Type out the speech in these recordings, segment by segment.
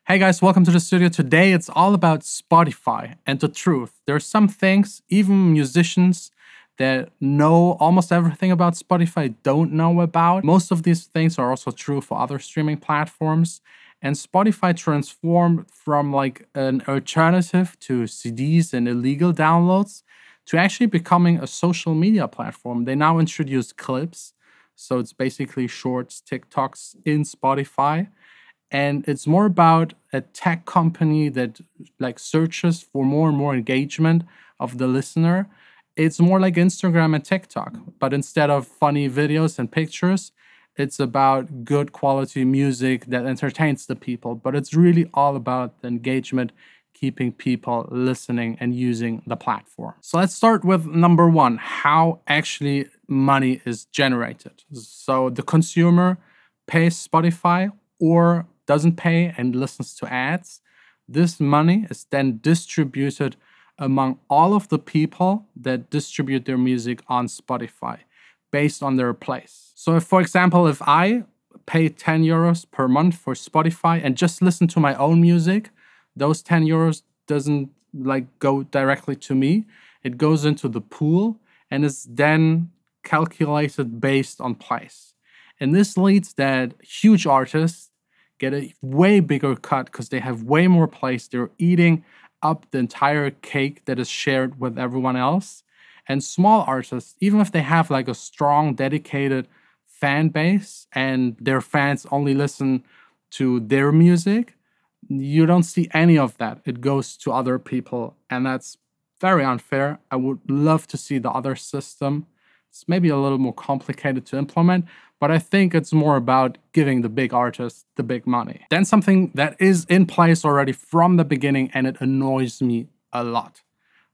Hey guys, welcome to the studio. Today it's all about Spotify and the truth. There are some things, even musicians that know almost everything about Spotify don't know about. Most of these things are also true for other streaming platforms. And Spotify transformed from like an alternative to CDs and illegal downloads to actually becoming a social media platform. They now introduce clips. So it's basically shorts, TikToks in Spotify. And it's more about a tech company that like searches for more and more engagement of the listener. It's more like Instagram and TikTok, but instead of funny videos and pictures, it's about good quality music that entertains the people. But it's really all about the engagement, keeping people listening and using the platform. So let's start with number one, how actually money is generated. So the consumer pays Spotify or doesn't pay and listens to ads. This money is then distributed among all of the people that distribute their music on Spotify based on their place. So if, for example, if I pay 10 euros per month for Spotify and just listen to my own music, those 10 euros doesn't like go directly to me. It goes into the pool and is then calculated based on place. And this leads that huge artists get a way bigger cut because they have way more plays. They're eating up the entire cake that is shared with everyone else. And small artists, even if they have like a strong, dedicated fan base and their fans only listen to their music, you don't see any of that. It goes to other people. And that's very unfair. I would love to see the other system. It's maybe a little more complicated to implement, but I think it's more about giving the big artists the big money. Then something that is in place already from the beginning, and it annoys me a lot.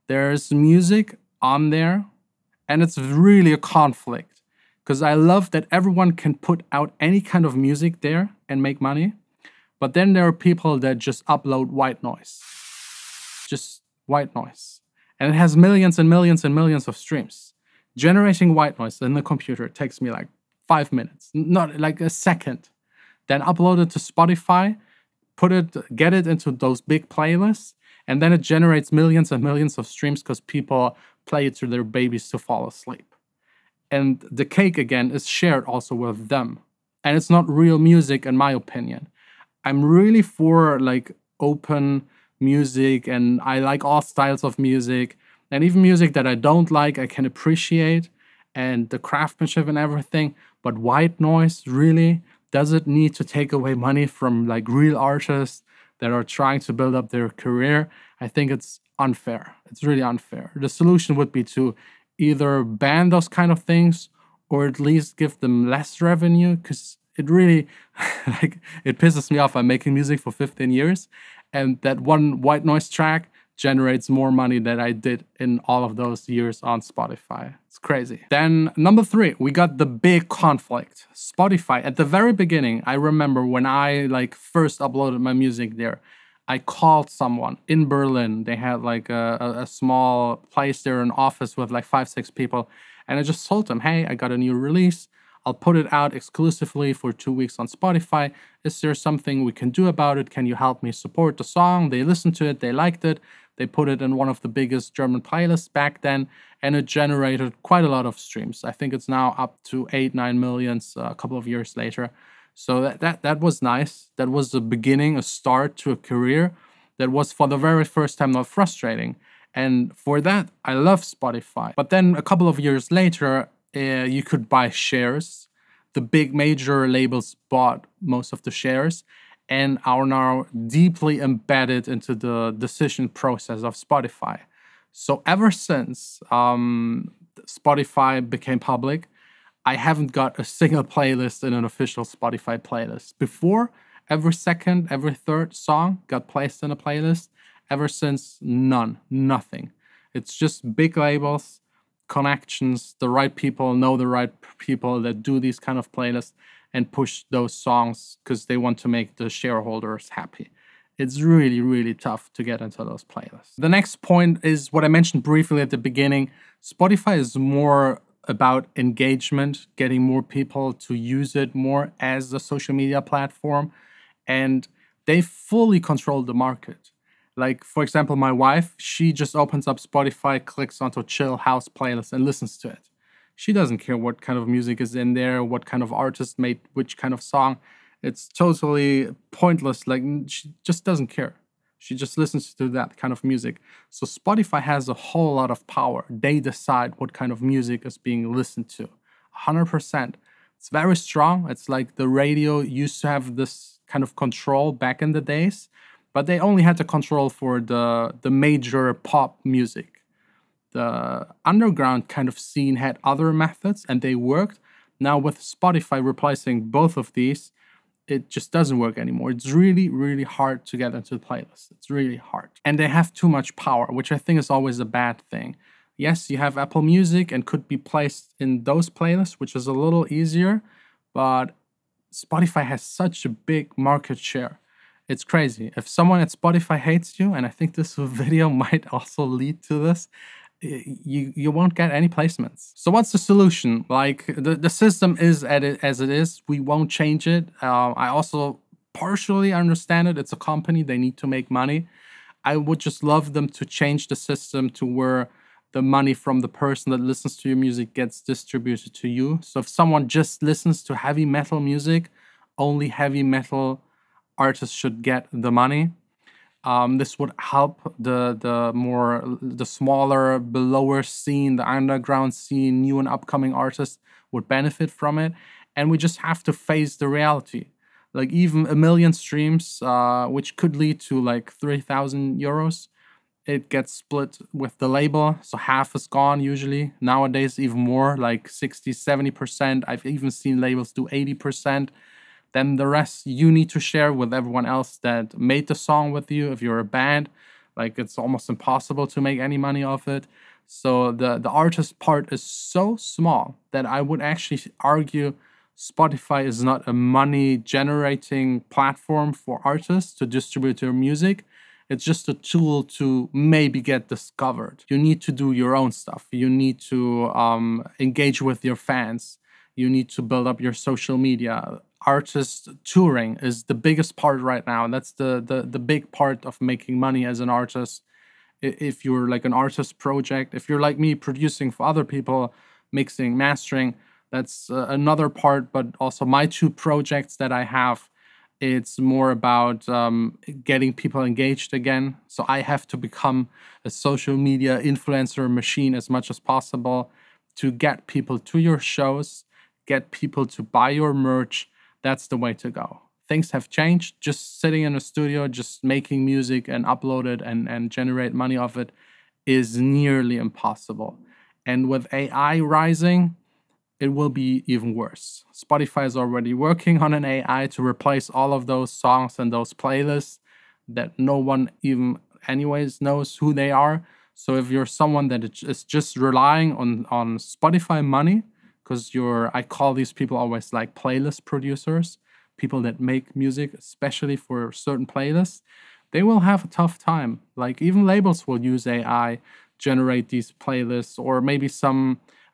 There's music on there, and it's really a conflict, because I love that everyone can put out any kind of music there and make money, but then there are people that just upload white noise. Just white noise. And it has millions and millions and millions of streams. Generating white noise in the computer takes me like 5 minutes, not like a second. Then upload it to Spotify, get it into those big playlists, and then it generates millions and millions of streams because people play it to their babies to fall asleep. And the cake again is shared also with them. And it's not real music in my opinion. I'm really for like open music, and I like all styles of music. And even music that I don't like, I can appreciate, and the craftsmanship and everything. But white noise, really? Does it need to take away money from like real artists that are trying to build up their career? I think it's unfair. It's really unfair. The solution would be to either ban those kind of things or at least give them less revenue, because it really, like, it pisses me off. I'm making music for 15 years, and that one white noise track generates more money than I did in all of those years on Spotify. It's crazy. Then number three, we got the big conflict. Spotify, at the very beginning, I remember when I like first uploaded my music there, I called someone in Berlin. They had like a small place there, an office with like 5-6 people. And I just told them, hey, I got a new release. I'll put it out exclusively for 2 weeks on Spotify. Is there something we can do about it? Can you help me support the song? They listened to it. They liked it. They put it in one of the biggest German playlists back then, and it generated quite a lot of streams. I think it's now up to 8-9 million a couple of years later. So that was nice. That was the beginning, a start to a career that was for the very first time not frustrating. And for that, I love Spotify. But then a couple of years later, you could buy shares. The big major labels bought most of the shares and are now deeply embedded into the decision process of Spotify. So ever since Spotify became public, I haven't got a single playlist in an official Spotify playlist. Before, every second, every third song got placed in a playlist. Ever since, none, nothing. It's just big labels, connections, the right people know the right people that do these kind of playlists and push those songs because they want to make the shareholders happy. It's really, really tough to get into those playlists. The next point is what I mentioned briefly at the beginning. Spotify is more about engagement, getting more people to use it more as a social media platform. And they fully control the market. Like, for example, my wife, she just opens up Spotify, clicks onto chill house playlist and listens to it. She doesn't care what kind of music is in there, what kind of artist made which kind of song. It's totally pointless. Like, she just doesn't care. She just listens to that kind of music. So Spotify has a whole lot of power. They decide what kind of music is being listened to. 100%. It's very strong. It's like the radio used to have this kind of control back in the days, but they only had the control for the major pop music. The underground kind of scene had other methods and they worked. Now with Spotify replacing both of these, it just doesn't work anymore. It's really, really hard to get into the playlist. It's really hard. And they have too much power, which I think is always a bad thing. Yes, you have Apple Music and could be placed in those playlists, which is a little easier, but Spotify has such a big market share. It's crazy. If someone at Spotify hates you, and I think this video might also lead to this, you won't get any placements. So what's the solution? Like, the system is as it is. We won't change it. I also partially understand it. It's a company. They need to make money. I would just love them to change the system to where the money from the person that listens to your music gets distributed to you. So if someone just listens to heavy metal music, only heavy metal artists should get the money. This would help the smaller, the lower scene, the underground scene, new and upcoming artists would benefit from it. And we just have to face the reality. Like, even 1 million streams, which could lead to like 3,000 euros, it gets split with the label. So half is gone usually. Nowadays, even more, like 60, 70%. I've even seen labels do 80%. Then the rest you need to share with everyone else that made the song with you. If you're a band, like, it's almost impossible to make any money off it. So the artist part is so small that I would actually argue Spotify is not a money generating platform for artists to distribute their music. It's just a tool to maybe get discovered. You need to do your own stuff. You need to engage with your fans. You need to build up your social media. Artist touring is the biggest part right now. That's the big part of making money as an artist. If you're like an artist project, if you're like me producing for other people, mixing, mastering, that's another part. But also my two projects that I have, it's more about getting people engaged again. So I have to become a social media influencer machine as much as possible to get people to your shows, get people to buy your merch. That's the way to go. Things have changed. Just sitting in a studio, just making music and upload it and generate money off it is nearly impossible. And with AI rising, it will be even worse. Spotify is already working on an AI to replace all of those songs and those playlists that no one even anyways knows who they are. So if you're someone that is just relying on Spotify money, because I call these people always like playlist producers, people that make music especially for certain playlists, they will have a tough time. Like, even labels will use AI, generate these playlists, or maybe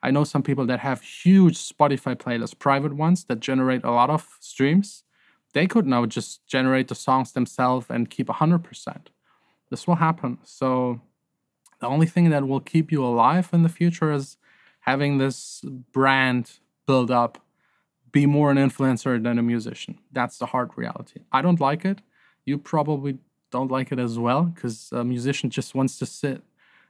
I know some people that have huge Spotify playlists, private ones that generate a lot of streams. They could now just generate the songs themselves and keep 100%. This will happen. So the only thing that will keep you alive in the future is having this brand build up, be more an influencer than a musician. That's the hard reality. I don't like it. You probably don't like it as well, because a musician just wants to sit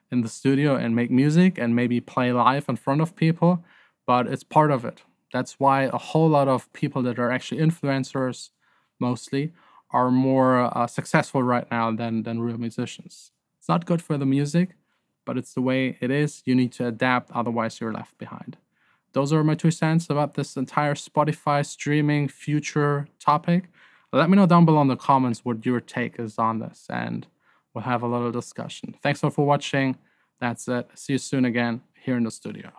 in the studio and make music and maybe play live in front of people, but it's part of it. That's why a whole lot of people that are actually influencers, mostly, are more successful right now than real musicians. It's not good for the music, but it's the way it is. You need to adapt, otherwise you're left behind. Those are my 2 cents about this entire Spotify streaming future topic. Let me know down below in the comments what your take is on this, and we'll have a little discussion. Thanks all for watching. That's it. See you soon again here in the studio.